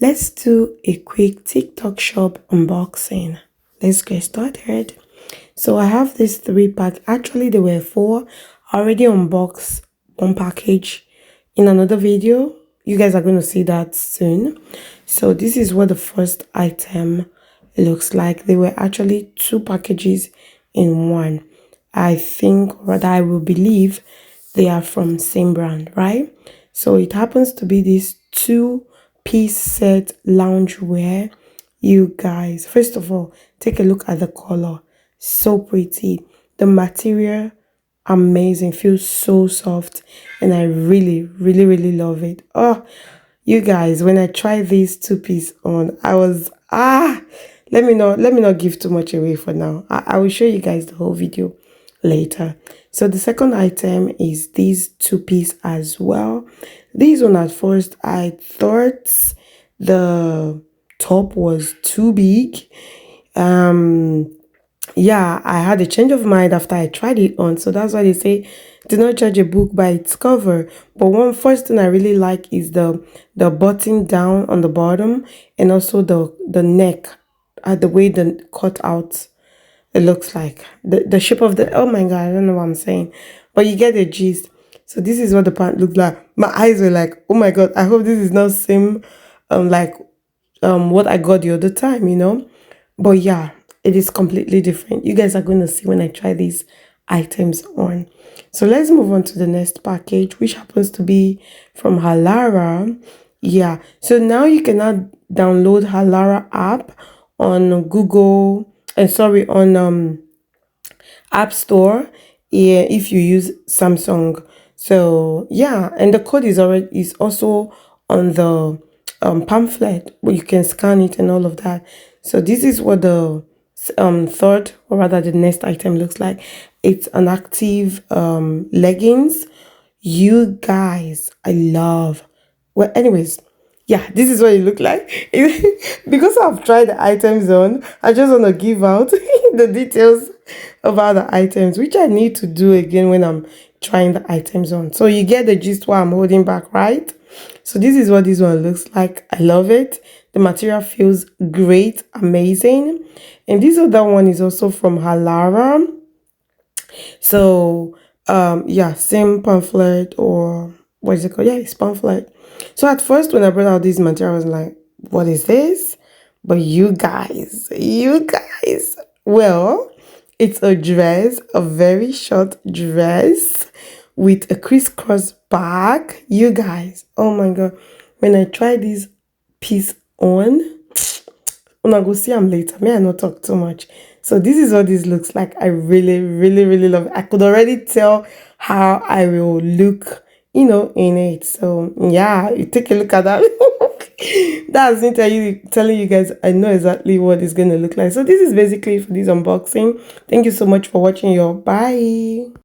let's do a quick TikTok shop unboxing. Let's get started. So I have this 3 pack. Actually, there were 4. I already unboxed one package in another video. You guys are going to see that soon. So this is what the first item looks like. There were actually 2 packages in one. I think, or rather I will believe, they are from same brand, right? So it happens to be this 2-piece set loungewear. You guys, first of all, take a look at the color. So pretty. The material, amazing. Feels so soft, and I really love it. Oh, you guys, when I tried this 2-piece on, I was let me not give too much away for now. I will show you guys the whole video later. So the second item is this 2-piece as well. This one, at first I thought the top was too big. Yeah, I had a change of mind after I tried it on. So that's why they say do not judge a book by its cover. But one first thing I really like is the button down on the bottom, and also the neck, the way the cut out it looks like. The shape of the, oh my god, I don't know what I'm saying. But you get the gist. So this is what the pant looked like. My eyes were like, oh my god, I hope this is not same like what I got the other time. But yeah, it is completely different. You guys are going to see when I try these items on. So let's move on to the next package, which happens to be from Halara. Yeah, so now you cannot download Halara app on Google, and sorry, on App Store, yeah, if you use Samsung. So yeah, and the code is also on the pamphlet, where you can scan it and all of that. So this is what the third, or rather the next item looks like. It's an active leggings. You guys, I love. Well, anyways, yeah, this is what it look like. Because I've tried the items on, I just want to give out the details about the items, which I need to do again when I'm trying the items on. So you get the gist why I'm holding back, right? So this is what this one looks like. I love it. The material feels great, amazing. And this other one is also from Halara. So yeah, same pamphlet, or what is it called? Yeah, it's pamphlet. So at first when I brought out this material, I was like, what is this? But you guys, well, it's a dress, a very short dress with a crisscross back. You guys, oh my god, when I try this piece on, I'm gonna go see them later. May I not talk too much. So this is what this looks like. I really love it. I could already tell how I will look, in it. So yeah, you take a look at that. That's me telling you guys I know exactly what it's gonna look like. So this is basically for this unboxing. Thank you so much for watching. Bye.